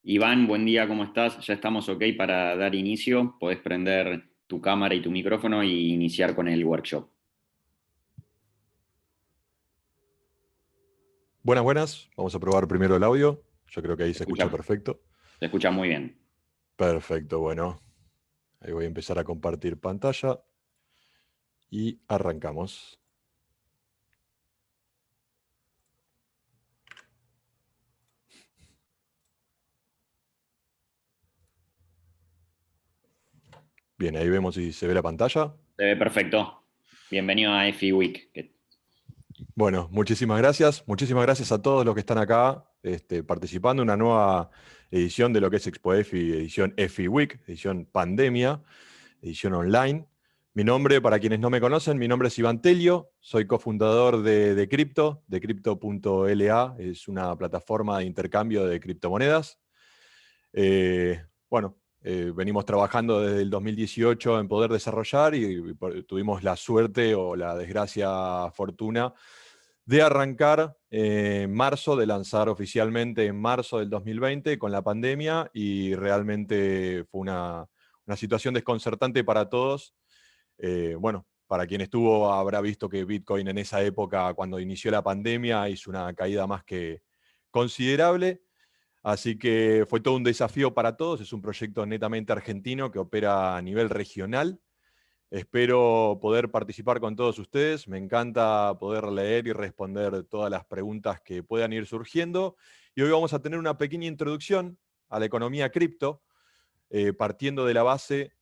Iván, buen día, ¿cómo estás? Ya estamos ok para dar inicio. Podés prender tu cámara y tu micrófono y iniciar con el workshop. Buenas, buenas. Vamos a probar primero el audio. Yo creo que ahí Se se escucha escucha, perfecto. se escucha muy bien. Perfecto, bueno. Ahí voy a empezar a compartir pantalla y arrancamos. Bien, ahí vemos si se ve la pantalla. Se ve perfecto. Bienvenido a EFI Week. Bueno, muchísimas gracias. Muchísimas gracias a todos los que están acá participando en una nueva edición de lo que es Expo EFI, edición EFI Week, edición pandemia, edición online. Mi nombre, para quienes no me conocen, mi nombre es Iván Telio, soy cofundador de Crypto, de Crypto.la, es una plataforma de intercambio de criptomonedas. Venimos trabajando desde el 2018 en poder desarrollar y tuvimos la suerte o la desgracia fortuna de arrancar en marzo, de lanzar oficialmente en marzo del 2020 con la pandemia y realmente fue una situación desconcertante para todos. Para quien estuvo habrá visto que Bitcoin en esa época, cuando inició la pandemia, hizo una caída más que considerable. Así que fue todo un desafío para todos. Es un proyecto netamente argentino que opera a nivel regional. Espero poder participar con todos ustedes. Me encanta poder leer y responder todas las preguntas que puedan ir surgiendo. Y hoy vamos a tener una pequeña introducción a la economía cripto, partiendo de la base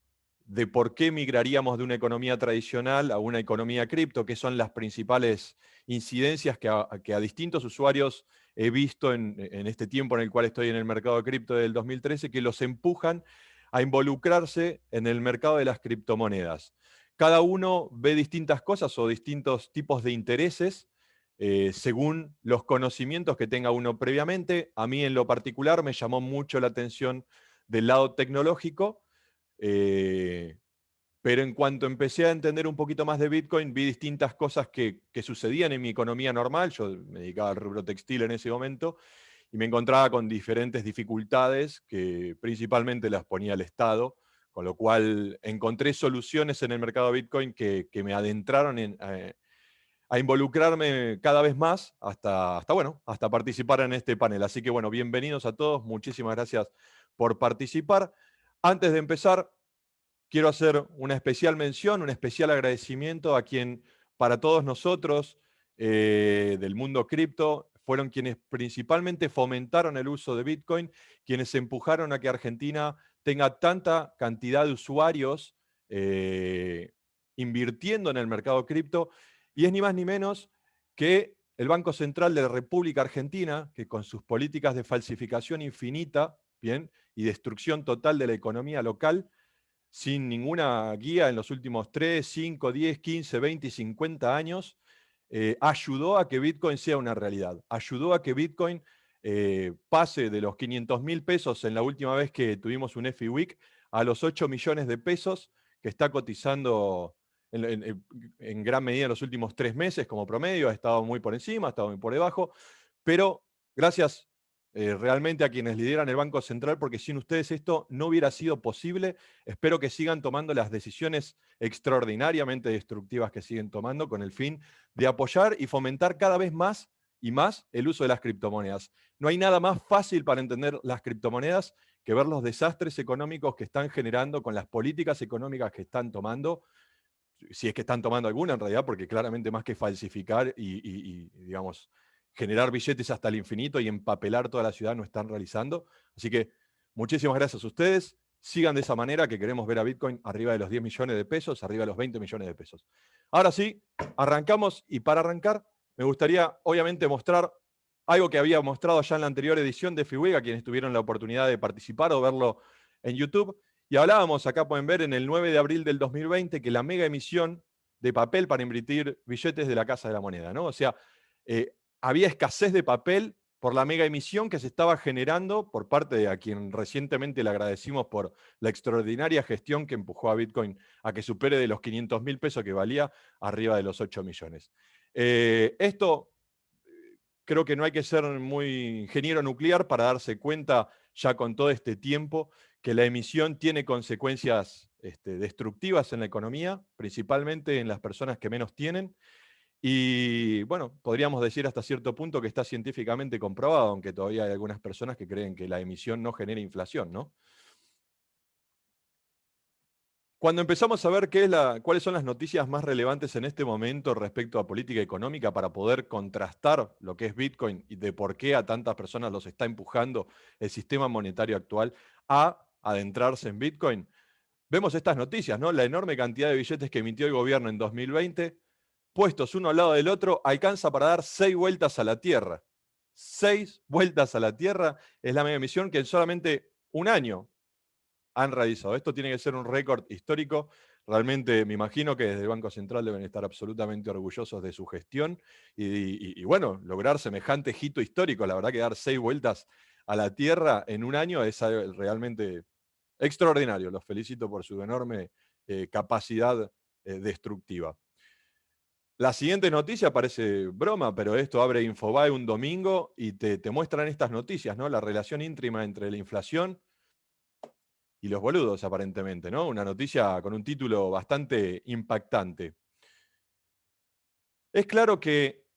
de por qué migraríamos de una economía tradicional a una economía cripto, qué son las principales incidencias que a distintos usuarios he visto en este tiempo en el cual estoy en el mercado de cripto del 2013, que los empujan a involucrarse en el mercado de las criptomonedas. Cada uno ve distintas cosas o distintos tipos de intereses según los conocimientos que tenga uno previamente. A mí en lo particular me llamó mucho la atención del lado tecnológico, eh, pero en cuanto empecé a entender un poquito más de Bitcoin, vi distintas cosas que sucedían en mi economía normal. Yo me dedicaba al rubro textil en ese momento y me encontraba con diferentes dificultades que principalmente las ponía el Estado, con lo cual encontré soluciones en el mercado de Bitcoin que me adentraron a involucrarme cada vez más hasta participar en este panel. Así que bueno, bienvenidos a todos, muchísimas gracias por participar. Antes de empezar, quiero hacer una especial mención, un especial agradecimiento a quien para todos nosotros del mundo cripto fueron quienes principalmente fomentaron el uso de Bitcoin, quienes empujaron a que Argentina tenga tanta cantidad de usuarios eh, invirtiendo en el mercado cripto, y es ni más ni menos que el Banco Central de la República Argentina, que con sus políticas de falsificación infinita, bien, y destrucción total de la economía local, sin ninguna guía en los últimos 3, 5, 10, 15, 20 y 50 años, ayudó a que Bitcoin sea una realidad. Ayudó a que Bitcoin pase de los 500.000 pesos en la última vez que tuvimos un EFI Week a los 8 millones de pesos que está cotizando en gran medida en los últimos 3 meses como promedio. Ha estado muy por encima, ha estado muy por debajo, pero gracias realmente a quienes lideran el Banco Central, porque sin ustedes esto no hubiera sido posible. Espero que sigan tomando las decisiones extraordinariamente destructivas que siguen tomando con el fin de apoyar y fomentar cada vez más y más el uso de las criptomonedas. No hay nada más fácil para entender las criptomonedas que ver los desastres económicos que están generando con las políticas económicas que están tomando, si es que están tomando alguna en realidad, porque claramente más que falsificar digamos, generar billetes hasta el infinito y empapelar toda la ciudad no están realizando. Así que muchísimas gracias a ustedes. Sigan de esa manera, que queremos ver a Bitcoin arriba de los 10 millones de pesos, arriba de los 20 millones de pesos. Ahora sí, arrancamos, y para arrancar me gustaría obviamente mostrar algo que había mostrado ya en la anterior edición de FIWIG, a quienes tuvieron la oportunidad de participar o verlo en YouTube. Y hablábamos, acá pueden ver, en el 9 de abril del 2020, que la mega emisión de papel para emitir billetes de la Casa de la Moneda, ¿no? O sea, había escasez de papel por la mega emisión que se estaba generando por parte de a quien recientemente le agradecimos por la extraordinaria gestión que empujó a Bitcoin a que supere de los 500.000 pesos que valía arriba de los 8 millones. Esto creo que no hay que ser muy ingeniero nuclear para darse cuenta ya con todo este tiempo, que la emisión tiene consecuencias destructivas en la economía, principalmente en las personas que menos tienen. Y bueno, podríamos decir hasta cierto punto que está científicamente comprobado, aunque todavía hay algunas personas que creen que la emisión no genera inflación, ¿no? Cuando empezamos a ver cuáles son las noticias más relevantes en este momento respecto a política económica para poder contrastar lo que es Bitcoin y de por qué a tantas personas los está empujando el sistema monetario actual a adentrarse en Bitcoin, vemos estas noticias, ¿no? La enorme cantidad de billetes que emitió el gobierno en 2020, puestos uno al lado del otro, alcanza para dar 6 vueltas a la Tierra. 6 vueltas a la Tierra es la mega emisión que en solamente un año han realizado. Esto tiene que ser un récord histórico. Realmente me imagino que desde el Banco Central deben estar absolutamente orgullosos de su gestión y bueno, lograr semejante hito histórico. La verdad que dar 6 vueltas a la Tierra en un año es realmente extraordinario. Los felicito por su enorme capacidad destructiva. La siguiente noticia parece broma, pero esto abre Infobae un domingo y te muestran estas noticias, ¿no? La relación íntima entre la inflación y los boludos, aparentemente, ¿no? Una noticia con un título bastante impactante. Es claro que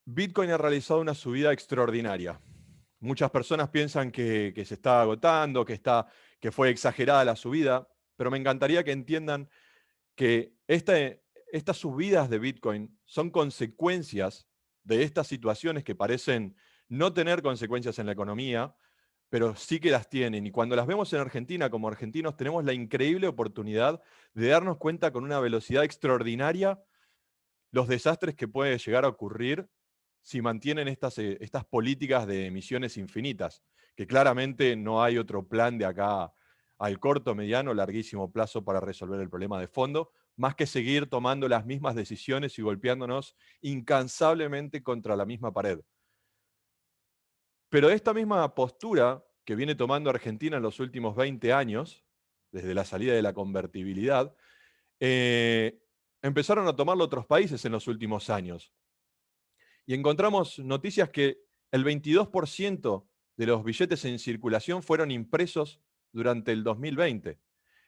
Bitcoin ha realizado una subida extraordinaria. Muchas personas piensan que se está agotando, que fue exagerada la subida, pero me encantaría que entiendan que estas subidas de Bitcoin son consecuencias de estas situaciones que parecen no tener consecuencias en la economía, pero sí que las tienen. Y cuando las vemos en Argentina, como argentinos, tenemos la increíble oportunidad de darnos cuenta con una velocidad extraordinaria los desastres que puede llegar a ocurrir si mantienen estas políticas de emisiones infinitas, que claramente no hay otro plan de acá al corto, mediano, larguísimo plazo para resolver el problema de fondo, más que seguir tomando las mismas decisiones y golpeándonos incansablemente contra la misma pared. Pero esta misma postura que viene tomando Argentina en los últimos 20 años, desde la salida de la convertibilidad, empezaron a tomarlo otros países en los últimos años. Y encontramos noticias que el 22% de los billetes en circulación fueron impresos durante el 2020.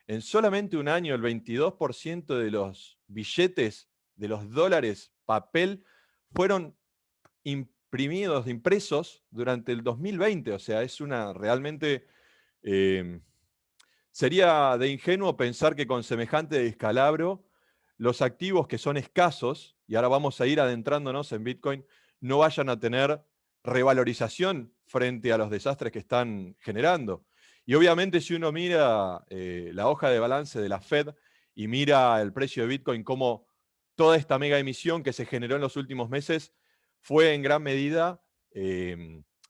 En solamente un año, el 22% de los billetes, de los dólares papel, fueron impresos durante el 2020. O sea, es una realmente... sería de ingenuo pensar que con semejante descalabro los activos que son escasos, y ahora vamos a ir adentrándonos en Bitcoin, no vayan a tener revalorización frente a los desastres que están generando. Y obviamente si uno mira la hoja de balance de la Fed y mira el precio de Bitcoin, como toda esta mega emisión que se generó en los últimos meses fue en gran medida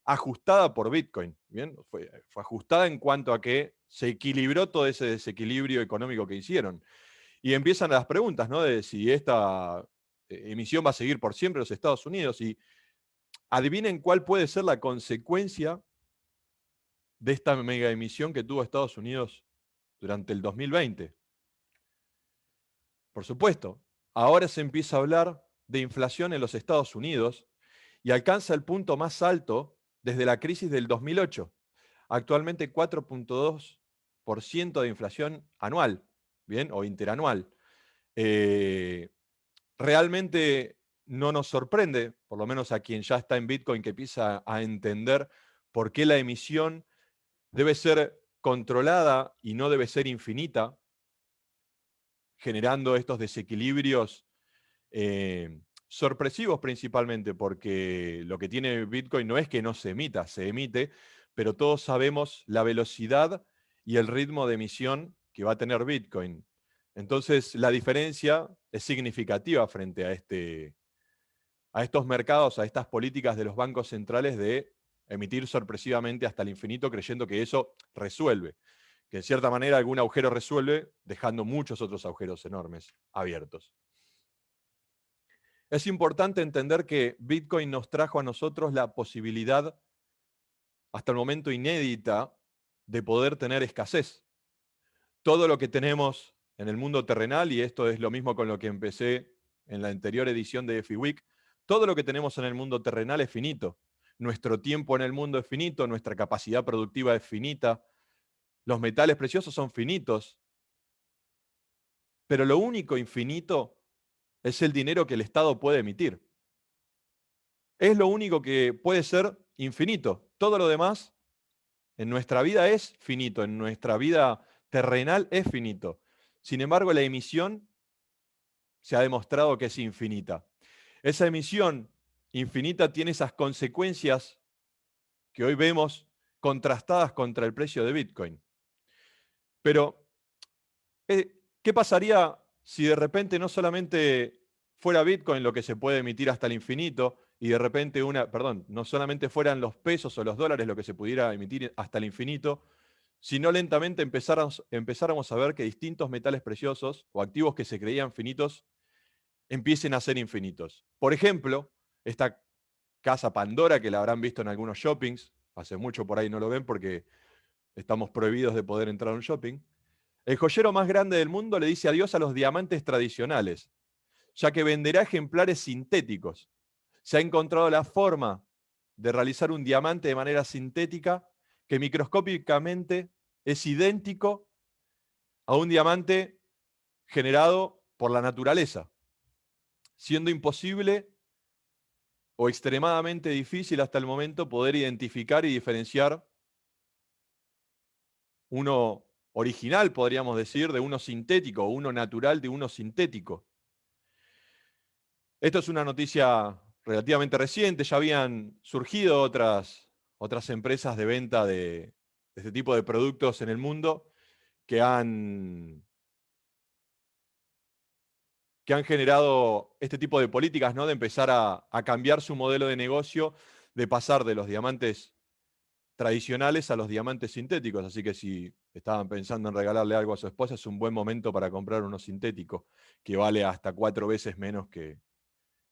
ajustada por Bitcoin. ¿Bien? Fue ajustada en cuanto a que se equilibró todo ese desequilibrio económico que hicieron. Y empiezan las preguntas, ¿no? De si esta emisión va a seguir por siempre en los Estados Unidos. Y adivinen cuál puede ser la consecuencia de esta mega emisión que tuvo Estados Unidos durante el 2020. Por supuesto, ahora se empieza a hablar de inflación en los Estados Unidos y alcanza el punto más alto desde la crisis del 2008. Actualmente 4,2% de inflación anual, ¿bien? O interanual. Realmente no nos sorprende, por lo menos a quien ya está en Bitcoin, que empieza a entender por qué la emisión debe ser controlada y no debe ser infinita, generando estos desequilibrios sorpresivos principalmente, porque lo que tiene Bitcoin no es que no se emita, se emite, pero todos sabemos la velocidad y el ritmo de emisión que va a tener Bitcoin. Entonces, la diferencia es significativa frente a estos mercados, a estas políticas de los bancos centrales de emitir sorpresivamente hasta el infinito, creyendo que eso resuelve, que en cierta manera algún agujero resuelve, dejando muchos otros agujeros enormes abiertos. Es importante entender que Bitcoin nos trajo a nosotros la posibilidad, hasta el momento inédita, de poder tener escasez. Todo lo que tenemos en el mundo terrenal, y esto es lo mismo con lo que empecé en la anterior edición de FI Week, todo lo que tenemos en el mundo terrenal es finito. nuestro tiempo en el mundo es finito, nuestra capacidad productiva es finita, los metales preciosos son finitos, pero lo único infinito es el dinero que el Estado puede emitir. Es lo único que puede ser infinito. Todo lo demás en nuestra vida es finito, en nuestra vida terrenal es finito. Sin embargo, la emisión se ha demostrado que es infinita. Esa emisión infinita tiene esas consecuencias que hoy vemos contrastadas contra el precio de Bitcoin. Pero, ¿qué pasaría si de repente no solamente fuera Bitcoin lo que se puede emitir hasta el infinito y de repente no solamente fueran los pesos o los dólares lo que se pudiera emitir hasta el infinito, sino lentamente empezáramos a ver que distintos metales preciosos o activos que se creían finitos empiecen a ser infinitos? Por ejemplo, esta casa Pandora que la habrán visto en algunos shoppings, hace mucho por ahí no lo ven porque estamos prohibidos de poder entrar a un shopping. El joyero más grande del mundo le dice adiós a los diamantes tradicionales, ya que venderá ejemplares sintéticos. Se ha encontrado la forma de realizar un diamante de manera sintética que microscópicamente es idéntico a un diamante generado por la naturaleza, siendo imposible o extremadamente difícil hasta el momento poder identificar y diferenciar uno original, podríamos decir, de uno sintético, o uno natural de uno sintético. Esto es una noticia relativamente reciente, ya habían surgido otras empresas de venta de este tipo de productos en el mundo que han generado este tipo de políticas, ¿no? De empezar a cambiar su modelo de negocio, de pasar de los diamantes tradicionales a los diamantes sintéticos. Así que si estaban pensando en regalarle algo a su esposa, es un buen momento para comprar uno sintético, que vale hasta 4 veces menos que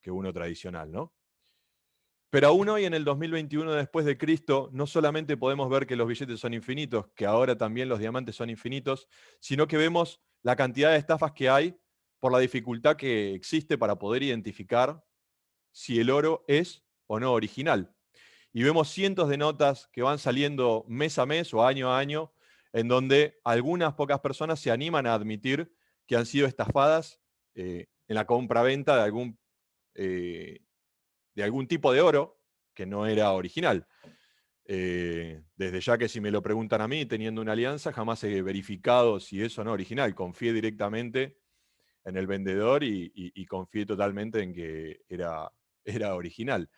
uno tradicional, ¿no? Pero aún hoy, en el 2021 después de Cristo, no solamente podemos ver que los billetes son infinitos, que ahora también los diamantes son infinitos, sino que vemos la cantidad de estafas que hay por la dificultad que existe para poder identificar si el oro es o no original. Y vemos cientos de notas que van saliendo mes a mes o año a año, en donde algunas pocas personas se animan a admitir que han sido estafadas en la compra-venta de algún tipo de oro que no era original. Desde ya que si me lo preguntan a mí, teniendo una alianza, jamás he verificado si es o no original. Confié directamente en el vendedor y confié totalmente en que era original.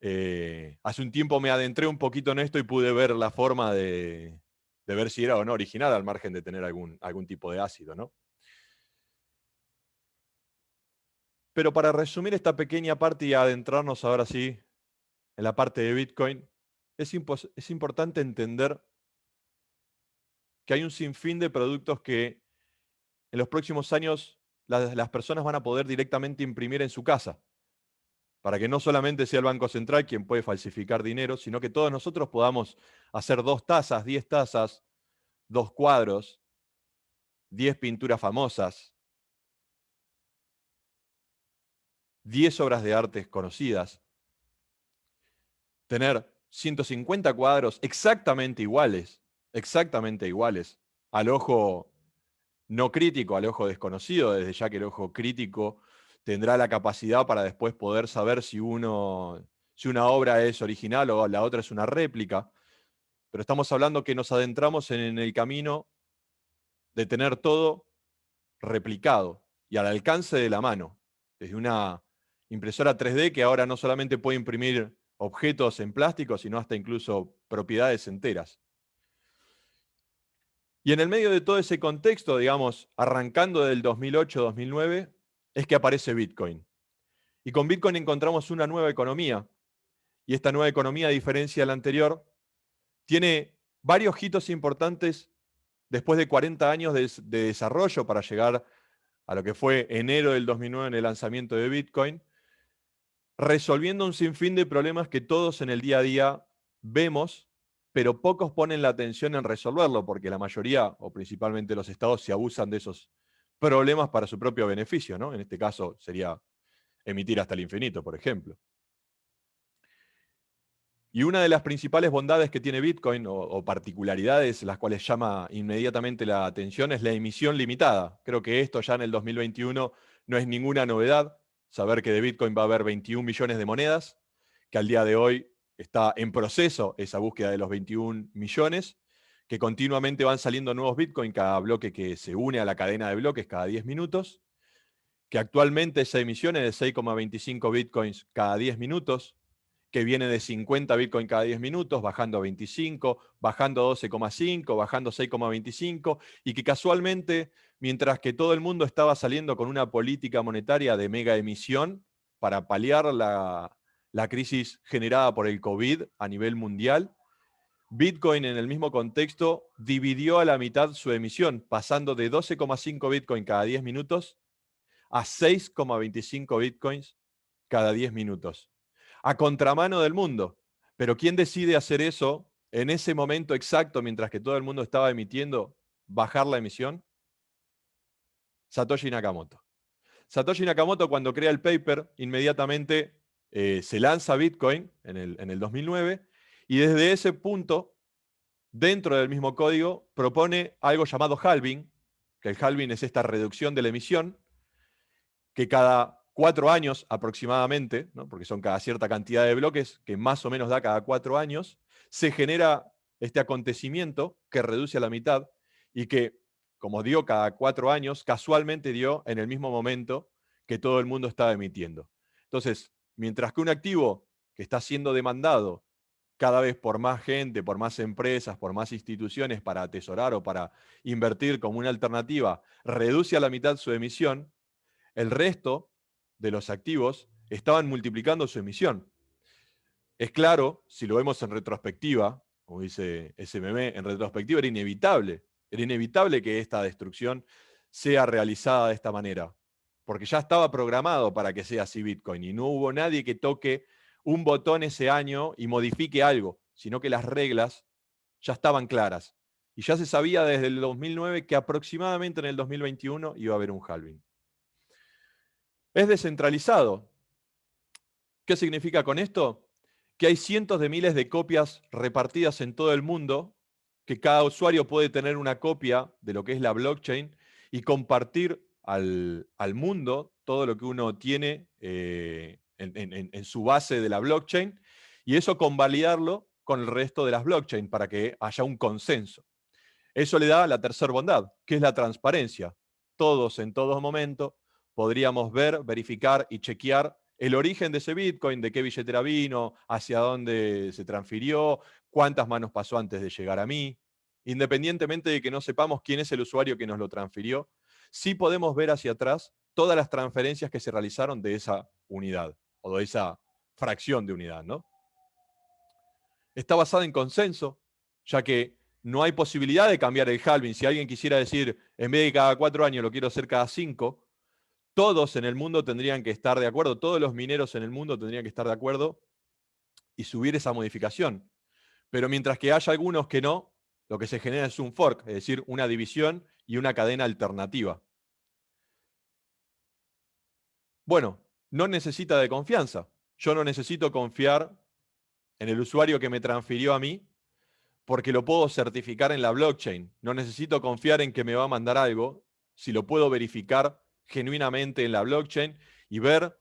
Hace un tiempo me adentré un poquito en esto y pude ver la forma de ver si era o no original, al margen de tener algún tipo de ácido, ¿no? Pero para resumir esta pequeña parte y adentrarnos ahora sí en la parte de Bitcoin, es importante entender que hay un sinfín de productos que en los próximos años las personas van a poder directamente imprimir en su casa, para que no solamente sea el Banco Central quien puede falsificar dinero, sino que todos nosotros podamos hacer 2 tazas, 10 tazas, 2 cuadros, 10 pinturas famosas, 10 obras de arte conocidas, tener 150 cuadros exactamente iguales, al ojo no crítico, al ojo desconocido, desde ya que el ojo crítico tendrá la capacidad para después poder saber si una obra es original o la otra es una réplica. Pero estamos hablando que nos adentramos en el camino de tener todo replicado y al alcance de la mano, desde una impresora 3D que ahora no solamente puede imprimir objetos en plástico, sino hasta incluso propiedades enteras. Y en el medio de todo ese contexto, digamos, arrancando del 2008-2009, es que aparece Bitcoin. Y con Bitcoin encontramos una nueva economía. Y esta nueva economía, a diferencia de la anterior, tiene varios hitos importantes después de 40 años de desarrollo para llegar a lo que fue enero del 2009 en el lanzamiento de Bitcoin, resolviendo un sinfín de problemas que todos en el día a día vemos, pero pocos ponen la atención en resolverlo, porque la mayoría, o principalmente los estados, se abusan de esos problemas para su propio beneficio, ¿no? En este caso sería emitir hasta el infinito, por ejemplo. Y una de las principales bondades que tiene Bitcoin, o particularidades las cuales llama inmediatamente la atención, es la emisión limitada. Creo que esto ya en el 2021 no es ninguna novedad, saber que de Bitcoin va a haber 21 millones de monedas, que al día de hoy está en proceso esa búsqueda de los 21 millones, que continuamente van saliendo nuevos Bitcoin cada bloque que se une a la cadena de bloques cada 10 minutos, que actualmente esa emisión es de 6,25 Bitcoins cada 10 minutos, que viene de 50 Bitcoin cada 10 minutos, bajando a 25, bajando a 12,5, bajando a 6,25, y que casualmente, mientras que todo el mundo estaba saliendo con una política monetaria de mega emisión para paliar la crisis generada por el COVID a nivel mundial, Bitcoin en el mismo contexto dividió a la mitad su emisión, pasando de 12,5 Bitcoin cada 10 minutos a 6,25 Bitcoins cada 10 minutos. A contramano del mundo. Pero ¿quién decide hacer eso en ese momento exacto mientras que todo el mundo estaba emitiendo, bajar la emisión? Satoshi Nakamoto. Satoshi Nakamoto, cuando crea el paper, inmediatamente se lanza Bitcoin en el 2009, y desde ese punto, dentro del mismo código, propone algo llamado halving, que el halving es esta reducción de la emisión, que cada 4 años aproximadamente, ¿no? Porque son cada cierta cantidad de bloques, que más o menos da cada 4 años, se genera este acontecimiento que reduce a la mitad y que, como digo, cada 4 años casualmente dio en el mismo momento que todo el mundo estaba emitiendo. Entonces, mientras que un activo que está siendo demandado cada vez por más gente, por más empresas, por más instituciones para atesorar o para invertir como una alternativa, reduce a la mitad su emisión, el resto de los activos estaban multiplicando su emisión. Es claro, si lo vemos en retrospectiva, como dice SMM, en retrospectiva era inevitable que esta destrucción sea realizada de esta manera, porque ya estaba programado para que sea así Bitcoin, y no hubo nadie que toque un botón ese año y modifique algo, sino que las reglas ya estaban claras. Y ya se sabía desde el 2009 que aproximadamente en el 2021 iba a haber un halving. Es descentralizado. ¿Qué significa con esto? Que hay cientos de miles de copias repartidas en todo el mundo, que cada usuario puede tener una copia de lo que es la blockchain y compartir al mundo todo lo que uno tiene en su base de la blockchain, y eso convalidarlo con el resto de las blockchain para que haya un consenso. Eso le da la tercera bondad, que es la transparencia. Todos en todo momento podríamos ver, verificar y chequear el origen de ese Bitcoin, de qué billetera vino, hacia dónde se transfirió, cuántas manos pasó antes de llegar a mí. Independientemente de que no sepamos quién es el usuario que nos lo transfirió, sí podemos ver hacia atrás todas las transferencias que se realizaron de esa unidad o de esa fracción de unidad, ¿no? Está basada en consenso, ya que no hay posibilidad de cambiar el halving. Si alguien quisiera decir, en vez de cada 4 años lo quiero hacer cada 5, todos en el mundo tendrían que estar de acuerdo, todos los mineros en el mundo tendrían que estar de acuerdo y subir esa modificación. Pero mientras que haya algunos que no, lo que se genera es un fork, es decir, una división y una cadena alternativa. Bueno, no necesita de confianza. Yo no necesito confiar en el usuario que me transfirió a mí, porque lo puedo certificar en la blockchain. No necesito confiar en que me va a mandar algo, si lo puedo verificar genuinamente en la blockchain y ver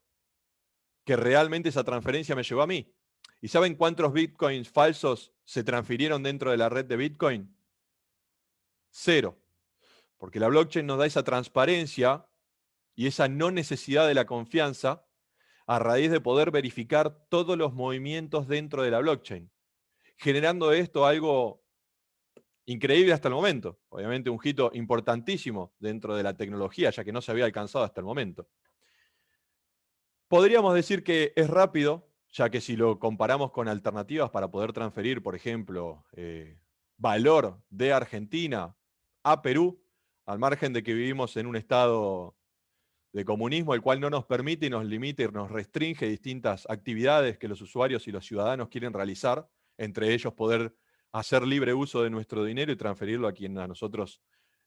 que realmente esa transferencia me llegó a mí. ¿Y saben cuántos bitcoins falsos se transfirieron dentro de la red de Bitcoin? 0. Porque la blockchain nos da esa transparencia y esa no necesidad de la confianza a raíz de poder verificar todos los movimientos dentro de la blockchain, generando esto algo increíble hasta el momento. Obviamente un hito importantísimo dentro de la tecnología, ya que no se había alcanzado hasta el momento. Podríamos decir que es rápido, ya que si lo comparamos con alternativas para poder transferir, por ejemplo, valor de Argentina a Perú, al margen de que vivimos en un estado de comunismo, el cual no nos permite y nos limita y nos restringe distintas actividades que los usuarios y los ciudadanos quieren realizar, entre ellos poder hacer libre uso de nuestro dinero y transferirlo a quien a nosotros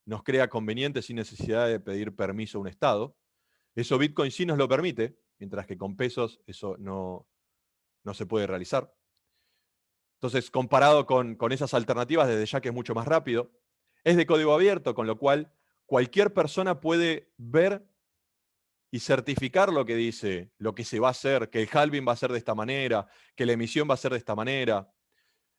nos crea conveniente sin necesidad de pedir permiso a un Estado. Eso Bitcoin sí nos lo permite, mientras que con pesos eso no se puede realizar. Entonces, comparado con esas alternativas, desde ya que es mucho más rápido. Es de código abierto, con lo cual cualquier persona puede ver y certificar lo que dice, lo que se va a hacer, que el halving va a ser de esta manera, que la emisión va a ser de esta manera.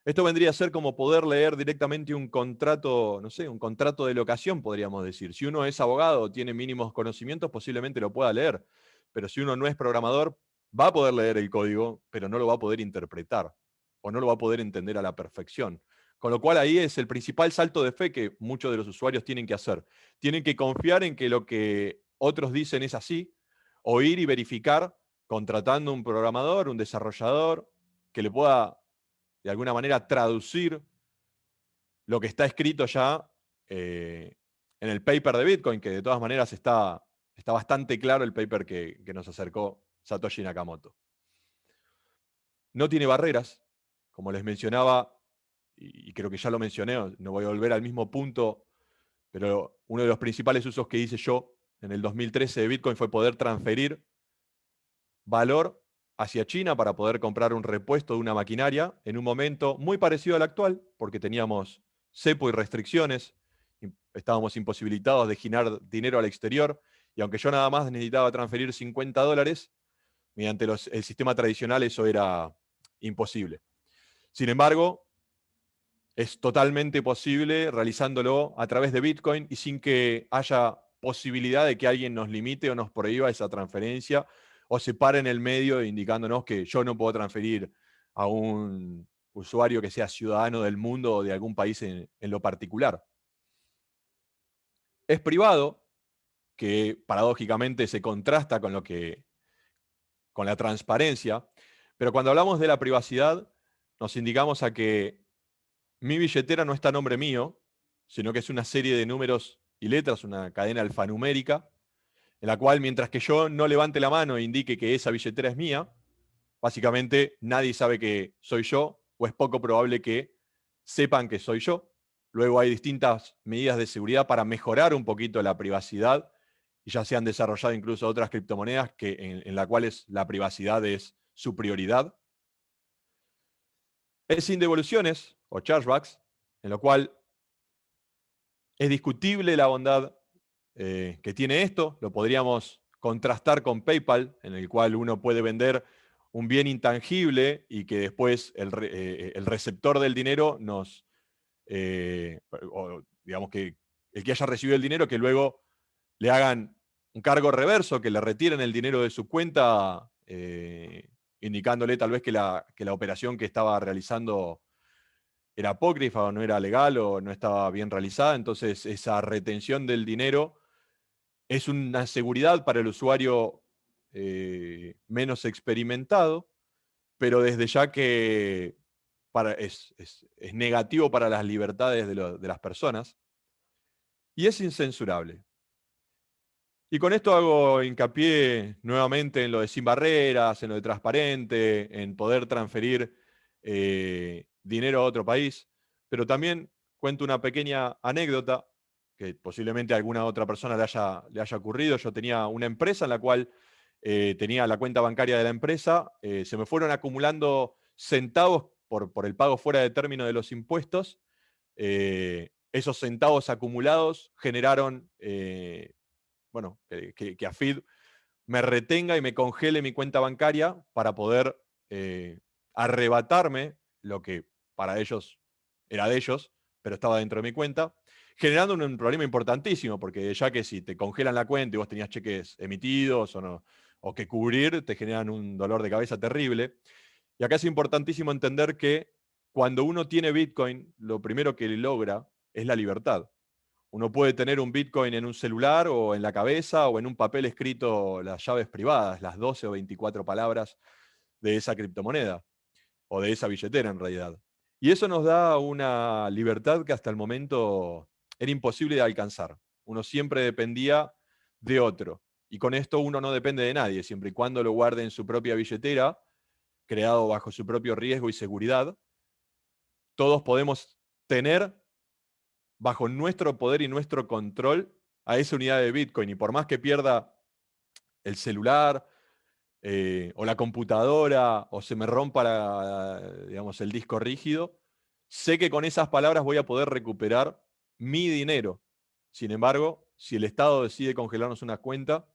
Esto vendría a ser como poder leer directamente un contrato, no sé, un contrato de locación, podríamos decir. Si uno es abogado, tiene mínimos conocimientos, posiblemente lo pueda leer. Pero si uno no es programador, va a poder leer el código, pero no lo va a poder interpretar o no lo va a poder entender a la perfección. Con lo cual ahí es el principal salto de fe que muchos de los usuarios tienen que hacer. Tienen que confiar en que lo que otros dicen es así, o ir y verificar contratando un programador, un desarrollador, que le pueda de alguna manera traducir lo que está escrito ya en el paper de Bitcoin, que de todas maneras está bastante claro el paper que nos acercó Satoshi Nakamoto. No tiene barreras, como les mencionaba, y creo que ya lo mencioné, no voy a volver al mismo punto, pero uno de los principales usos que hice yo en el 2013 de Bitcoin fue poder transferir valor hacia China para poder comprar un repuesto de una maquinaria en un momento muy parecido al actual, porque teníamos cepo y restricciones, estábamos imposibilitados de girar dinero al exterior, y aunque yo nada más necesitaba transferir $50, mediante el sistema tradicional eso era imposible. Sin embargo, es totalmente posible realizándolo a través de Bitcoin y sin que haya posibilidad de que alguien nos limite o nos prohíba esa transferencia o se pare en el medio indicándonos que yo no puedo transferir a un usuario que sea ciudadano del mundo o de algún país en lo particular. Es privado, que paradójicamente se contrasta con la transparencia, pero cuando hablamos de la privacidad nos indicamos a que mi billetera no está a nombre mío, sino que es una serie de números y letras, una cadena alfanumérica, en la cual mientras que yo no levante la mano e indique que esa billetera es mía, básicamente nadie sabe que soy yo o es poco probable que sepan que soy yo. Luego hay distintas medidas de seguridad para mejorar un poquito la privacidad y ya se han desarrollado incluso otras criptomonedas en las cuales la privacidad es su prioridad. Es sin devoluciones o chargebacks, en lo cual es discutible la bondad que tiene esto. Lo podríamos contrastar con PayPal, en el cual uno puede vender un bien intangible y que después el receptor del dinero o digamos que el que haya recibido el dinero, que luego le hagan un cargo reverso, que le retiren el dinero de su cuenta, indicándole tal vez que la operación que estaba realizando era apócrifa o no era legal o no estaba bien realizada. Entonces esa retención del dinero es una seguridad para el usuario menos experimentado, pero desde ya que es negativo para las libertades de las personas y es incensurable. Y con esto hago hincapié nuevamente en lo de sin barreras, en lo de transparente, en poder transferir dinero a otro país, pero también cuento una pequeña anécdota que posiblemente a alguna otra persona le haya ocurrido. Yo tenía una empresa en la cual tenía la cuenta bancaria de la empresa, se me fueron acumulando centavos por el pago fuera de término de los impuestos. Esos centavos acumulados generaron bueno, que AFID me retenga y me congele mi cuenta bancaria para poder arrebatarme lo que para ellos era de ellos, pero estaba dentro de mi cuenta, generando un problema importantísimo, porque ya que si te congelan la cuenta y vos tenías cheques emitidos o, no, o que cubrir, te generan un dolor de cabeza terrible. Y acá es importantísimo entender que cuando uno tiene Bitcoin, lo primero que logra es la libertad. Uno puede tener un Bitcoin en un celular o en la cabeza o en un papel escrito las llaves privadas, las 12 o 24 palabras de esa criptomoneda o de esa billetera en realidad. Y eso nos da una libertad que hasta el momento era imposible de alcanzar. Uno siempre dependía de otro. Y con esto uno no depende de nadie, siempre y cuando lo guarde en su propia billetera, creado bajo su propio riesgo y seguridad. Todos podemos tener bajo nuestro poder y nuestro control a esa unidad de Bitcoin. Y por más que pierda el celular, o la computadora, o se me rompa digamos, el disco rígido, sé que con esas palabras voy a poder recuperar mi dinero. Sin embargo, si el Estado decide congelarnos una cuenta,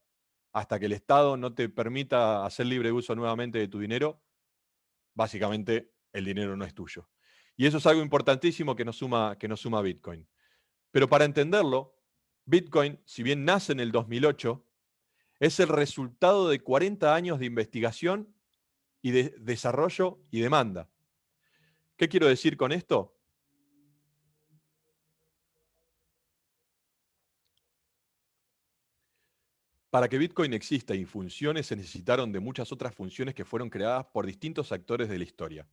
hasta que el Estado no te permita hacer libre uso nuevamente de tu dinero, básicamente el dinero no es tuyo. Y eso es algo importantísimo que nos suma Bitcoin. Pero para entenderlo, Bitcoin, si bien nace en el 2008, es el resultado de 40 años de investigación y de desarrollo y demanda. ¿Qué quiero decir con esto? Para que Bitcoin exista y funcione se necesitaron de muchas otras funciones que fueron creadas por distintos actores de la historia.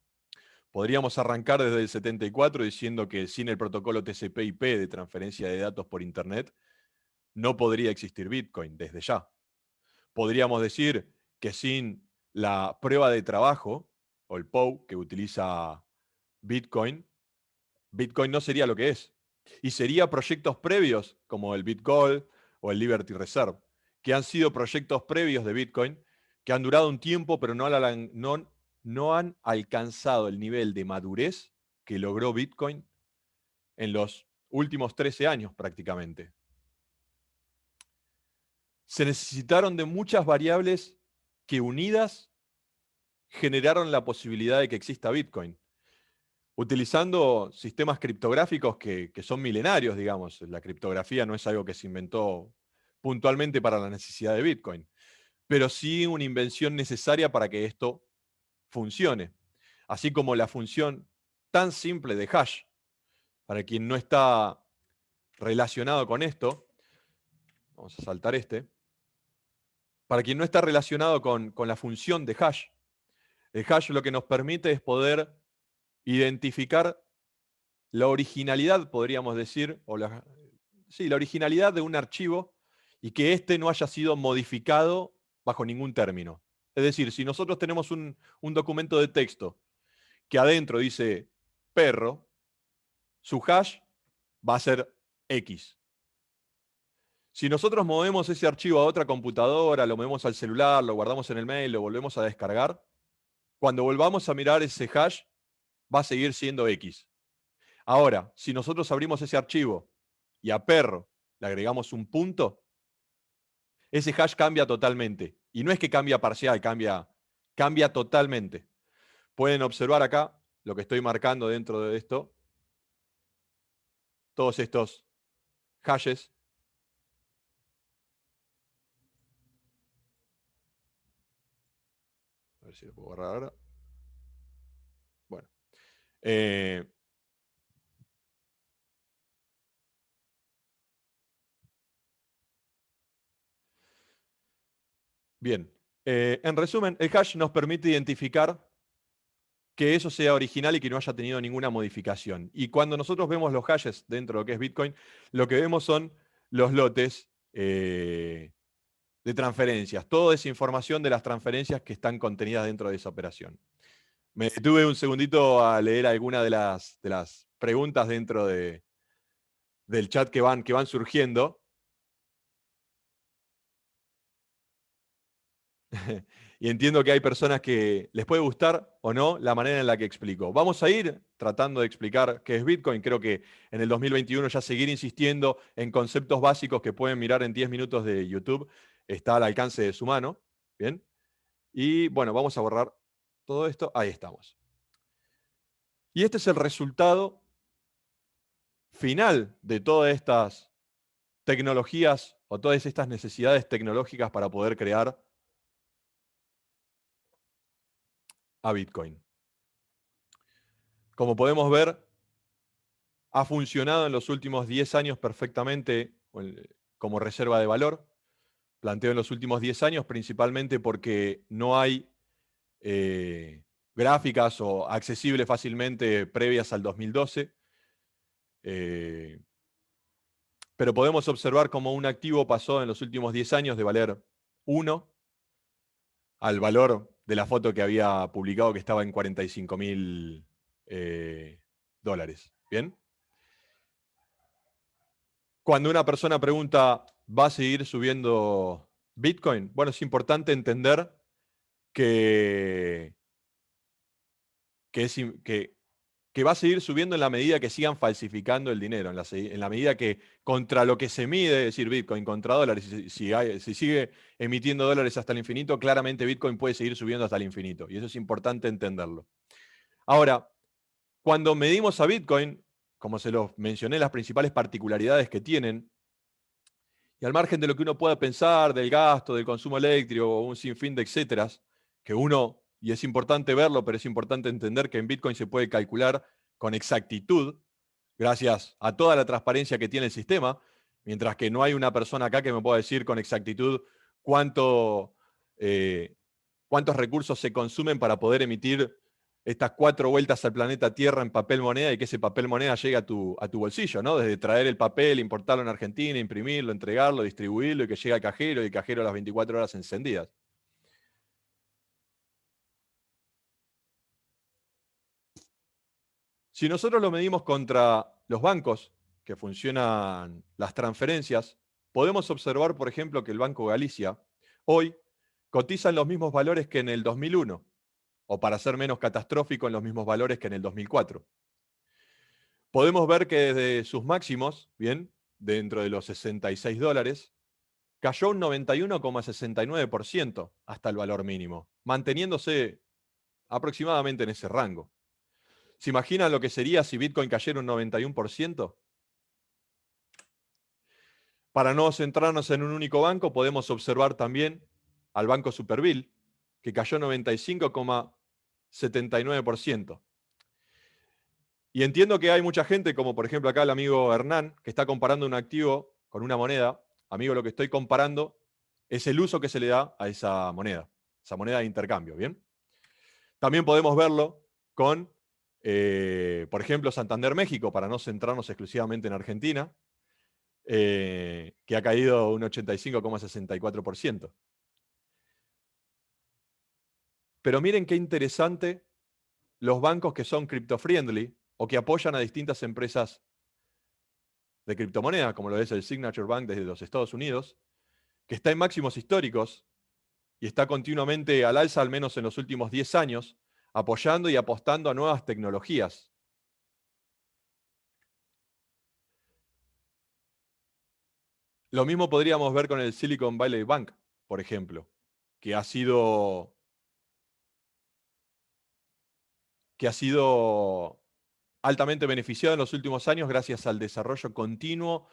Podríamos arrancar desde el 74 diciendo que sin el protocolo TCP/IP de transferencia de datos por Internet no podría existir Bitcoin desde ya. Podríamos decir que sin la prueba de trabajo o el POW que utiliza Bitcoin, Bitcoin no sería lo que es. Y sería proyectos previos como el BitGold o el Liberty Reserve, que han sido proyectos previos de Bitcoin, que han durado un tiempo, pero no han alcanzado el nivel de madurez que logró Bitcoin en los últimos 13 años prácticamente. Se necesitaron de muchas variables que unidas generaron la posibilidad de que exista Bitcoin. Utilizando sistemas criptográficos que son milenarios, digamos. La criptografía no es algo que se inventó puntualmente para la necesidad de Bitcoin, pero sí una invención necesaria para que esto funcione. Así como la función tan simple de hash. Para quien no está relacionado con esto, vamos a saltar este. Para quien no está relacionado con la función de hash, el hash lo que nos permite es poder identificar la originalidad, podríamos decir, la originalidad de un archivo y que éste no haya sido modificado bajo ningún término. Es decir, si nosotros tenemos un documento de texto que adentro dice perro, su hash va a ser X. Si nosotros movemos ese archivo a otra computadora, lo movemos al celular, lo guardamos en el mail, lo volvemos a descargar, cuando volvamos a mirar ese hash, va a seguir siendo X. Ahora, si nosotros abrimos ese archivo y a perro le agregamos un punto, ese hash cambia totalmente. Y no es que cambia parcial, cambia totalmente. Pueden observar acá lo que estoy marcando dentro de esto. Todos estos hashes. A ver si lo puedo borrar ahora. Bueno. Bien. En resumen, el hash nos permite identificar que eso sea original y que no haya tenido ninguna modificación. Y cuando nosotros vemos los hashes dentro de lo que es Bitcoin, lo que vemos son los lotes de transferencias, toda esa información de las transferencias que están contenidas dentro de esa operación. Me detuve un segundito a leer algunas de las preguntas dentro del chat que van surgiendo. Y entiendo que hay personas que les puede gustar o no la manera en la que explico. Vamos a ir tratando de explicar qué es Bitcoin. Creo que en el 2021 ya seguir insistiendo en conceptos básicos que pueden mirar en 10 minutos de YouTube está al alcance de su mano. Bien. Y bueno, vamos a borrar todo esto. Ahí estamos. Y este es el resultado final de todas estas tecnologías o todas estas necesidades tecnológicas para poder crear a Bitcoin. Como podemos ver, ha funcionado en los últimos 10 años perfectamente como reserva de valor. Planteo en los últimos 10 años principalmente porque no hay gráficas o accesibles fácilmente previas al 2012. Pero podemos observar cómo un activo pasó en los últimos 10 años de valer 1 al valor de la foto que había publicado que estaba en 45.000 dólares. ¿Bien? Cuando una persona pregunta, ¿va a seguir subiendo Bitcoin? Bueno, es importante entender que, que, es, que va a seguir subiendo en la medida que sigan falsificando el dinero, en la medida que contra lo que se mide, es decir, Bitcoin contra dólares, si sigue emitiendo dólares hasta el infinito, claramente Bitcoin puede seguir subiendo hasta el infinito. Y eso es importante entenderlo. Ahora, cuando medimos a Bitcoin, como se los mencioné, las principales particularidades que tienen, y al margen de lo que uno pueda pensar del gasto, del consumo eléctrico, o un sinfín de etcéteras, que uno, y es importante verlo, pero es importante entender que en Bitcoin se puede calcular con exactitud, gracias a toda la transparencia que tiene el sistema, mientras que no hay una persona acá que me pueda decir con exactitud cuántos recursos se consumen para poder emitir estas 4 vueltas al planeta Tierra en papel moneda y que ese papel moneda llegue a tu bolsillo, ¿no? Desde traer el papel, importarlo en Argentina, imprimirlo, entregarlo, distribuirlo y que llegue al cajero y el cajero a las 24 horas encendidas. Si nosotros lo medimos contra los bancos que funcionan las transferencias, podemos observar, por ejemplo, que el Banco Galicia hoy cotiza en los mismos valores que en el 2001, o para ser menos catastrófico, en los mismos valores que en el 2004. Podemos ver que desde sus máximos, bien, dentro de los 66 dólares, cayó un 91,69% hasta el valor mínimo, manteniéndose aproximadamente en ese rango. ¿Se imaginan lo que sería si Bitcoin cayera un 91%? Para no centrarnos en un único banco, podemos observar también al Banco Superville, que cayó 95,79%. Y entiendo que hay mucha gente, como por ejemplo acá el amigo Hernán, que está comparando un activo con una moneda. Amigo, lo que estoy comparando es el uso que se le da a esa moneda de intercambio, ¿bien? También podemos verlo con, por ejemplo, Santander México, para no centrarnos exclusivamente en Argentina, que ha caído un 85,64%. Pero miren qué interesante los bancos que son crypto-friendly o que apoyan a distintas empresas de criptomonedas, como lo es el Signature Bank desde los Estados Unidos, que está en máximos históricos y está continuamente al alza, al menos en los últimos 10 años, apoyando y apostando a nuevas tecnologías. Lo mismo podríamos ver con el Silicon Valley Bank, por ejemplo, que ha sido altamente beneficiado en los últimos años gracias al desarrollo continuo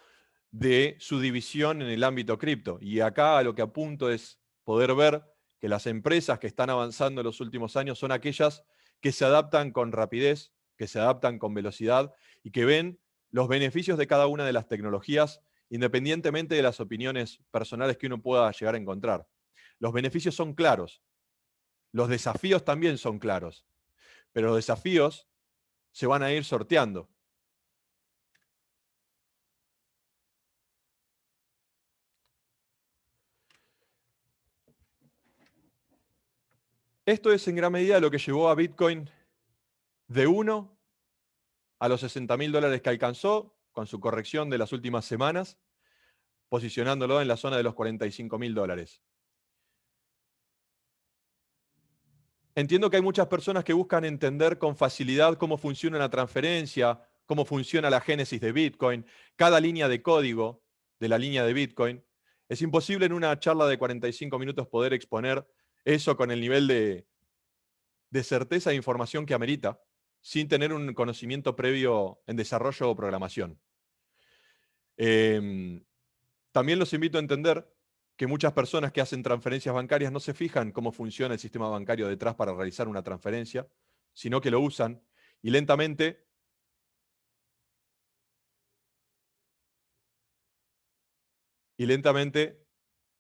de su división en el ámbito cripto. Y acá a lo que apunto es poder ver que las empresas que están avanzando en los últimos años son aquellas que se adaptan con rapidez, que se adaptan con velocidad y que ven los beneficios de cada una de las tecnologías independientemente de las opiniones personales que uno pueda llegar a encontrar. Los beneficios son claros, los desafíos también son claros, pero los desafíos se van a ir sorteando. Esto es en gran medida lo que llevó a Bitcoin de 1 a los 60.000 dólares que alcanzó, con su corrección de las últimas semanas, posicionándolo en la zona de los 45.000 dólares. Entiendo que hay muchas personas que buscan entender con facilidad cómo funciona una transferencia, cómo funciona la génesis de Bitcoin, cada línea de código de la línea de Bitcoin. Es imposible en una charla de 45 minutos poder exponer eso con el nivel de certeza e información que amerita, sin tener un conocimiento previo en desarrollo o programación. También los invito a entender que muchas personas que hacen transferencias bancarias no se fijan cómo funciona el sistema bancario detrás para realizar una transferencia, sino que lo usan y lentamente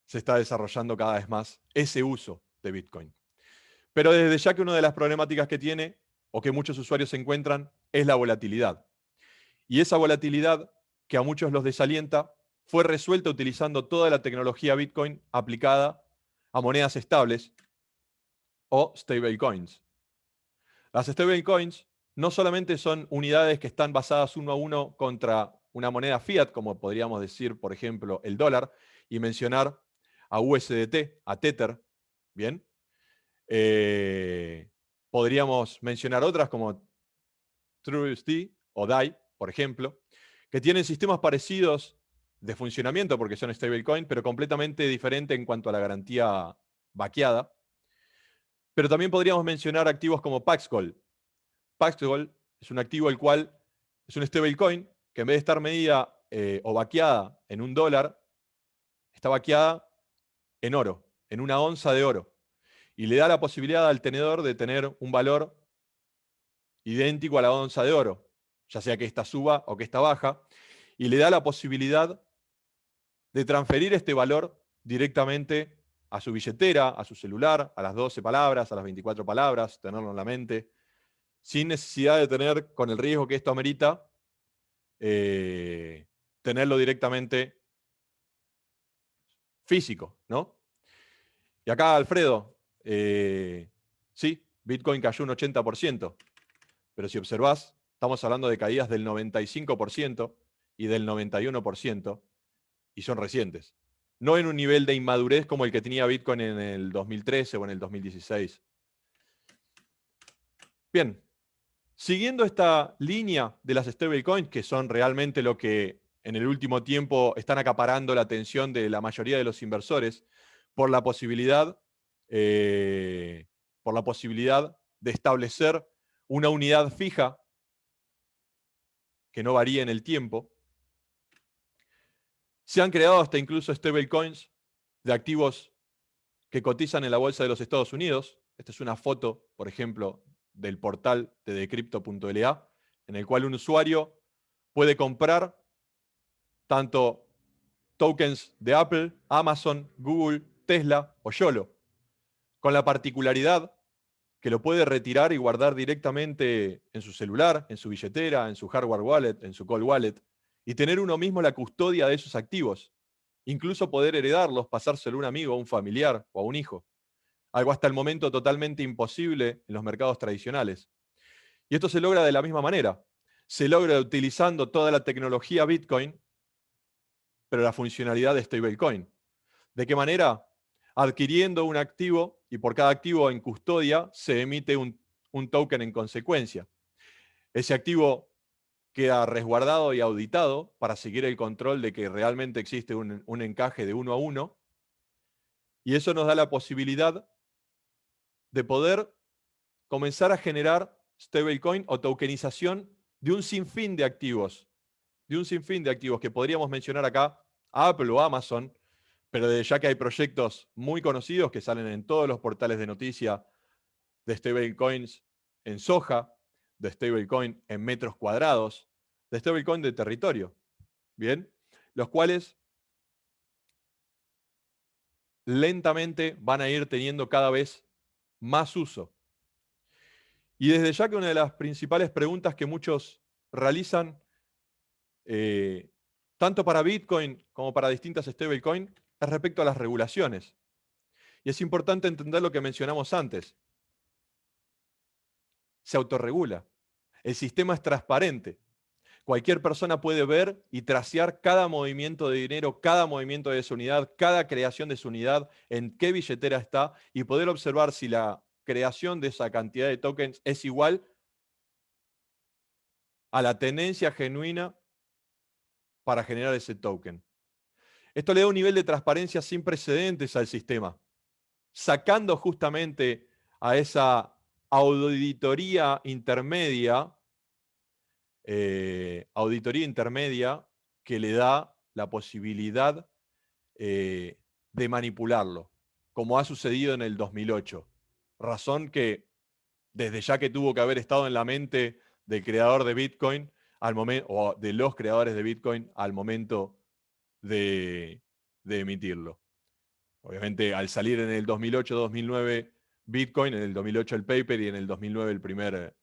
se está desarrollando cada vez más ese uso de Bitcoin. Pero desde ya que una de las problemáticas que tiene o que muchos usuarios se encuentran es la volatilidad. Y esa volatilidad que a muchos los desalienta fue resuelta utilizando toda la tecnología Bitcoin aplicada a monedas estables o stablecoins. Las stablecoins no solamente son unidades que están basadas uno a uno contra una moneda fiat, como podríamos decir, por ejemplo, el dólar, y mencionar a USDT, a Tether, ¿bien? Podríamos mencionar otras como TrueUSD o DAI, por ejemplo, que tienen sistemas parecidos de funcionamiento porque son stablecoin, pero completamente diferente en cuanto a la garantía vaqueada. Pero también podríamos mencionar activos como Paxgold. Paxgold es un activo el cual es un stablecoin que en vez de estar medida o vaqueada en $1, está vaqueada en oro, en una onza de oro. Y le da la posibilidad al tenedor de tener un valor idéntico a la onza de oro, ya sea que esta suba o que esta baja, y le da la posibilidad de transferir este valor directamente a su billetera, a su celular, a las 12 palabras, a las 24 palabras, tenerlo en la mente, sin necesidad de tener, con el riesgo que esto amerita, tenerlo directamente físico, ¿no? Y acá, Alfredo, sí, Bitcoin cayó un 80%, pero si observás, estamos hablando de caídas del 95% y del 91%, y son recientes. No en un nivel de inmadurez como el que tenía Bitcoin en el 2013 o en el 2016. Bien, siguiendo esta línea de las stablecoins, que son realmente lo que en el último tiempo están acaparando la atención de la mayoría de los inversores, por la posibilidad, por la posibilidad de establecer una unidad fija que no varíe en el tiempo. Se han creado hasta incluso stablecoins de activos que cotizan en la bolsa de los Estados Unidos. Esta es una foto, por ejemplo, del portal de decrypto.la, en el cual un usuario puede comprar tanto tokens de Apple, Amazon, Google, Tesla o YOLO, con la particularidad que lo puede retirar y guardar directamente en su celular, en su billetera, en su hardware wallet, en su cold wallet, y tener uno mismo la custodia de esos activos. Incluso poder heredarlos, pasárselo a un amigo, a un familiar o a un hijo. Algo hasta el momento totalmente imposible en los mercados tradicionales. Y esto se logra de la misma manera. Se logra utilizando toda la tecnología Bitcoin, pero la funcionalidad de stablecoin. ¿De qué manera? Adquiriendo un activo y por cada activo en custodia se emite un token en consecuencia. Ese activo queda resguardado y auditado para seguir el control de que realmente existe un encaje de 1 a 1, y eso nos da la posibilidad de poder comenzar a generar stablecoin o tokenización de un sinfín de activos, que podríamos mencionar acá Apple o Amazon, pero ya que hay proyectos muy conocidos que salen en todos los portales de noticia de stablecoins en soja, de stablecoin en metros cuadrados, de stablecoin de territorio, ¿bien? Los cuales lentamente van a ir teniendo cada vez más uso. Y desde ya que una de las principales preguntas que muchos realizan, tanto para Bitcoin como para distintas stablecoins, es respecto a las regulaciones. Y es importante entender lo que mencionamos antes. Se autorregula. El sistema es transparente. Cualquier persona puede ver y tracear cada movimiento de dinero, cada movimiento de su unidad, cada creación de su unidad, en qué billetera está, y poder observar si la creación de esa cantidad de tokens es igual a la tenencia genuina para generar ese token. Esto le da un nivel de transparencia sin precedentes al sistema, sacando justamente a esa auditoría intermedia que le da la posibilidad de manipularlo, como ha sucedido en el 2008. Razón que desde ya que tuvo que haber estado en la mente del creador de Bitcoin al momento, o de los creadores de Bitcoin al momento de emitirlo. Obviamente, al salir en el 2008-2009 Bitcoin, en el 2008 el paper y en el 2009 el primer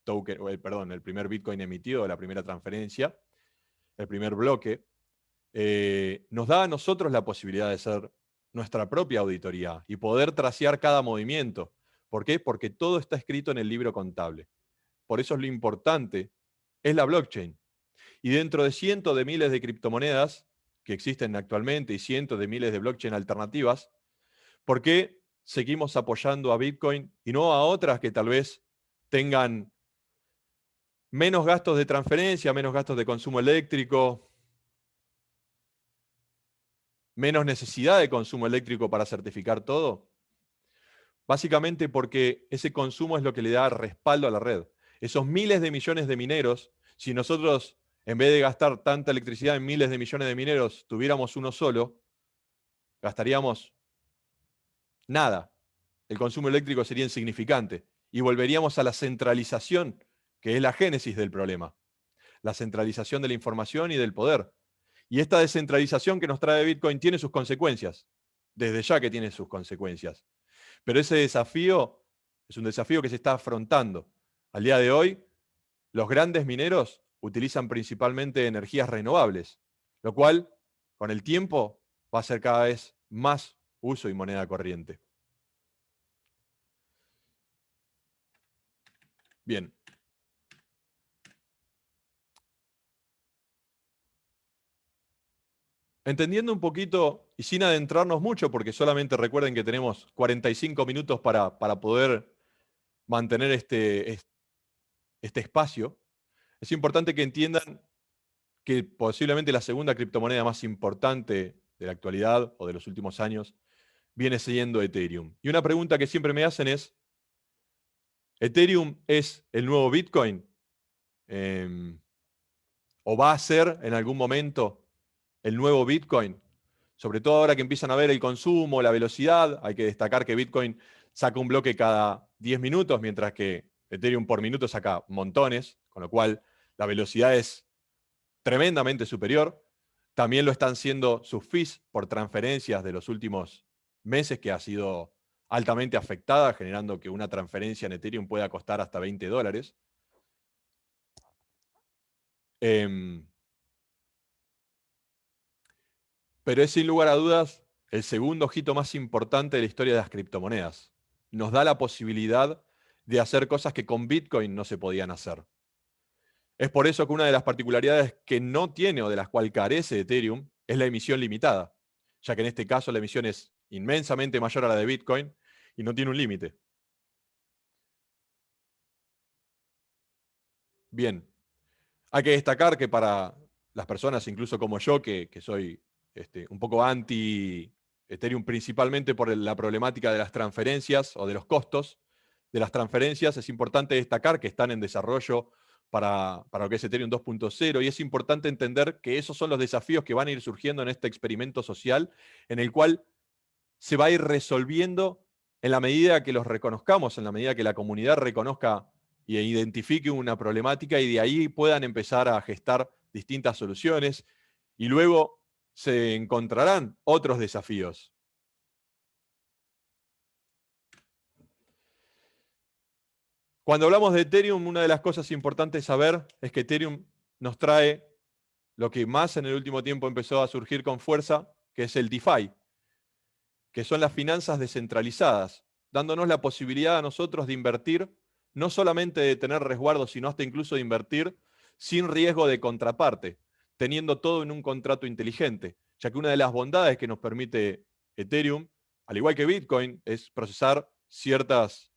token, el primer Bitcoin emitido, la primera transferencia, el primer bloque, nos da a nosotros la posibilidad de ser nuestra propia auditoría y poder tracear cada movimiento. ¿Por qué? Porque todo está escrito en el libro contable. Por eso es lo importante, es la blockchain. Y dentro de cientos de miles de criptomonedas que existen actualmente y cientos de miles de blockchain alternativas, ¿por qué seguimos apoyando a Bitcoin y no a otras que tal vez tengan menos gastos de transferencia, menos gastos de consumo eléctrico, menos necesidad de consumo eléctrico para certificar todo? Básicamente porque ese consumo es lo que le da respaldo a la red. Esos miles de millones de mineros, si nosotros, en vez de gastar tanta electricidad en miles de millones de mineros, tuviéramos uno solo, gastaríamos nada. El consumo eléctrico sería insignificante y volveríamos a la centralización, que es la génesis del problema. La centralización de la información y del poder. Y esta descentralización que nos trae Bitcoin tiene sus consecuencias. Desde ya que tiene sus consecuencias. Pero ese desafío es un desafío que se está afrontando. Al día de hoy, los grandes mineros utilizan principalmente energías renovables, lo cual, con el tiempo, va a ser cada vez más uso y moneda corriente. Bien. Entendiendo un poquito y sin adentrarnos mucho, porque solamente recuerden que tenemos 45 minutos para poder mantener este espacio, es importante que entiendan que posiblemente la segunda criptomoneda más importante de la actualidad o de los últimos años viene siendo Ethereum. Y una pregunta que siempre me hacen es, ¿Ethereum es el nuevo Bitcoin? ¿O va a ser en algún momento el nuevo Bitcoin? Sobre todo ahora que empiezan a ver el consumo, la velocidad. Hay que destacar que Bitcoin saca un bloque cada 10 minutos, mientras que Ethereum por minuto saca montones, con lo cual la velocidad es tremendamente superior. También lo están siendo sus fees por transferencias de los últimos meses, que ha sido altamente afectada, generando que una transferencia en Ethereum pueda costar hasta $20. Pero es sin lugar a dudas el segundo hito más importante de la historia de las criptomonedas. Nos da la posibilidad de hacer cosas que con Bitcoin no se podían hacer. Es por eso que una de las particularidades que no tiene o de las cuales carece Ethereum es la emisión limitada, ya que en este caso la emisión es inmensamente mayor a la de Bitcoin y no tiene un límite. Bien, hay que destacar que para las personas, incluso como yo, que soy un poco anti Ethereum principalmente por la problemática de las transferencias o de los costos de las transferencias, es importante destacar que están en desarrollo para lo que es Ethereum 2.0 y es importante entender que esos son los desafíos que van a ir surgiendo en este experimento social en el cual se va a ir resolviendo en la medida que los reconozcamos, en la medida que la comunidad reconozca e identifique una problemática y de ahí puedan empezar a gestar distintas soluciones y luego se encontrarán otros desafíos. Cuando hablamos de Ethereum, una de las cosas importantes saber es que Ethereum nos trae lo que más en el último tiempo empezó a surgir con fuerza, que es el DeFi, que son las finanzas descentralizadas, dándonos la posibilidad a nosotros de invertir, no solamente de tener resguardo, sino hasta incluso de invertir sin riesgo de contraparte, teniendo todo en un contrato inteligente, ya que una de las bondades que nos permite Ethereum, al igual que Bitcoin, es procesar ciertas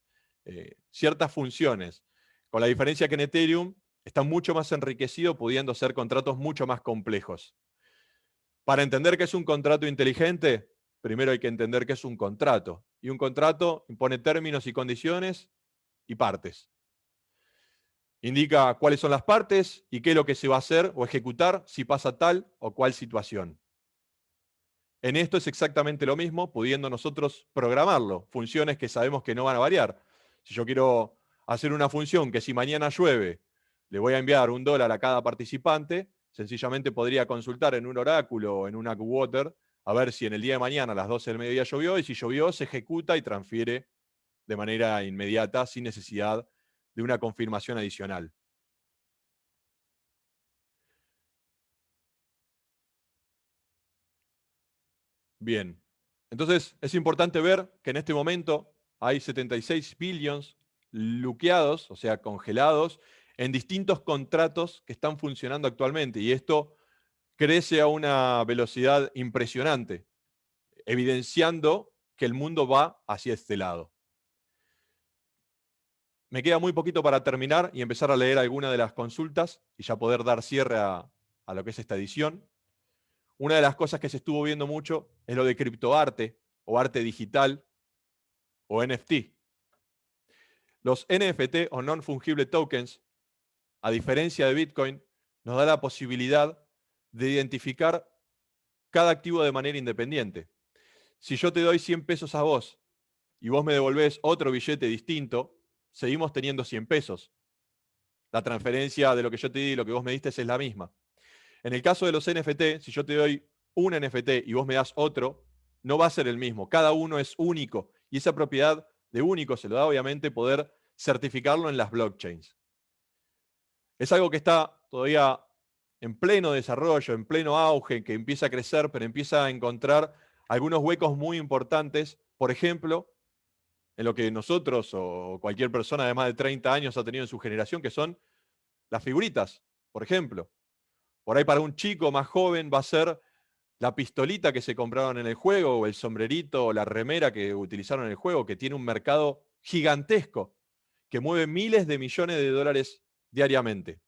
funciones, con la diferencia que en Ethereum está mucho más enriquecido, pudiendo ser contratos mucho más complejos. Para entender qué es un contrato inteligente, primero hay que entender qué es un contrato. Y un contrato impone términos y condiciones y partes. Indica cuáles son las partes y qué es lo que se va a hacer o ejecutar si pasa tal o cual situación. En esto es exactamente lo mismo, pudiendo nosotros programarlo, funciones que sabemos que no van a variar. Si yo quiero hacer una función que si mañana llueve, le voy a enviar $1 a cada participante, sencillamente podría consultar en un oráculo o en un AccuWater a ver si en el día de mañana a las 12 del mediodía llovió, y si llovió se ejecuta y transfiere de manera inmediata sin necesidad de una confirmación adicional. Bien, entonces es importante ver que en este momento hay 76 billions luqueados, o sea, congelados, en distintos contratos que están funcionando actualmente, y esto crece a una velocidad impresionante, evidenciando que el mundo va hacia este lado. Me queda muy poquito para terminar y empezar a leer algunas de las consultas y ya poder dar cierre a lo que es esta edición. Una de las cosas que se estuvo viendo mucho es lo de criptoarte o arte digital o NFT. Los NFT o non-fungible tokens, a diferencia de Bitcoin, nos da la posibilidad de identificar cada activo de manera independiente. Si yo te doy 100 pesos a vos y vos me devolvés otro billete distinto, seguimos teniendo 100 pesos. La transferencia de lo que yo te di y lo que vos me diste es la misma. En el caso de los NFT, si yo te doy un NFT y vos me das otro, no va a ser el mismo. Cada uno es único. Y esa propiedad de único se lo da, obviamente, poder certificarlo en las blockchains. Es algo que está todavía en pleno desarrollo, en pleno auge, que empieza a crecer, pero empieza a encontrar algunos huecos muy importantes. Por ejemplo, en lo que nosotros o cualquier persona de más de 30 años ha tenido en su generación, que son las figuritas, por ejemplo. Por ahí para un chico más joven va a ser la pistolita que se compraron en el juego, o el sombrerito, o la remera que utilizaron en el juego, que tiene un mercado gigantesco, que mueve miles de millones de dólares diariamente.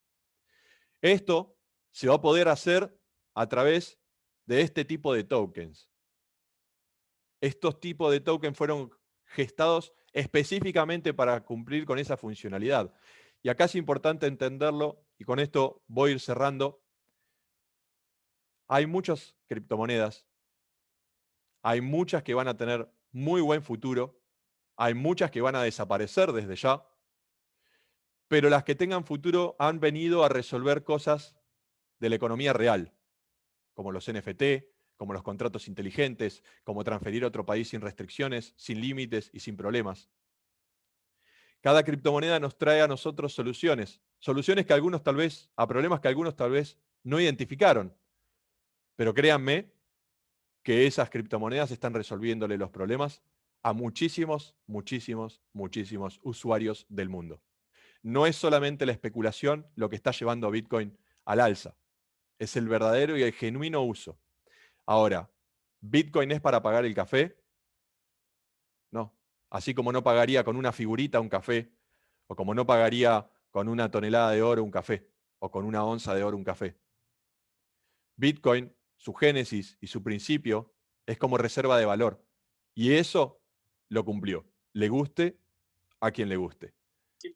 Esto se va a poder hacer a través de este tipo de tokens. Estos tipos de tokens fueron gestados específicamente para cumplir con esa funcionalidad. Y acá es importante entenderlo, y con esto voy a ir cerrando. Hay muchas criptomonedas, hay muchas que van a tener muy buen futuro, hay muchas que van a desaparecer desde ya, pero las que tengan futuro han venido a resolver cosas de la economía real, como los NFT, como los contratos inteligentes, como transferir a otro país sin restricciones, sin límites y sin problemas. Cada criptomoneda nos trae a nosotros soluciones, soluciones que algunos tal vez, a problemas que algunos tal vez no identificaron, pero créanme que esas criptomonedas están resolviéndole los problemas a muchísimos, muchísimos, muchísimos usuarios del mundo. No es solamente la especulación lo que está llevando a Bitcoin al alza, es el verdadero y el genuino uso. Ahora, ¿Bitcoin es para pagar el café? No. Así como no pagaría con una figurita un café, o como no pagaría con una tonelada de oro un café, o con una onza de oro un café. Bitcoin, su génesis y su principio es como reserva de valor. Y eso lo cumplió. Le guste a quien le guste.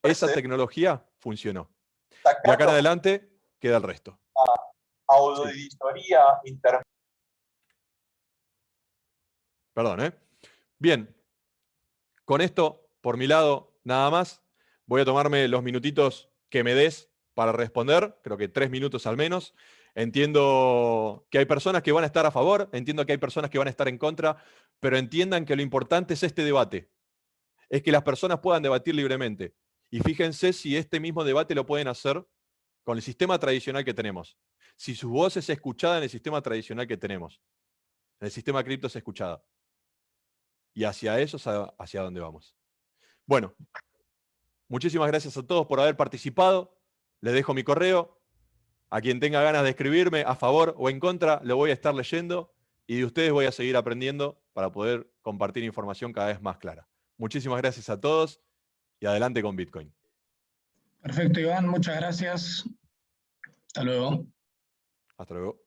Esa tecnología funcionó. De acá en adelante queda el resto. Auditoría interna. Perdón, ¿eh? Bien. Con esto, por mi lado, nada más. Voy a tomarme los minutitos que me des para responder, creo que 3 minutos al menos. Entiendo que hay personas que van a estar a favor, entiendo que hay personas que van a estar en contra, pero entiendan que lo importante es este debate, es que las personas puedan debatir libremente. Y fíjense si este mismo debate lo pueden hacer con el sistema tradicional que tenemos. Si su voz es escuchada en el sistema tradicional que tenemos, en el sistema cripto es escuchada. Y hacia eso es hacia donde vamos. Bueno, muchísimas gracias a todos por haber participado. Les dejo mi correo. A quien tenga ganas de escribirme a favor o en contra, lo voy a estar leyendo y de ustedes voy a seguir aprendiendo para poder compartir información cada vez más clara. Muchísimas gracias a todos y adelante con Bitcoin. Perfecto, Iván, muchas gracias. Hasta luego. Hasta luego.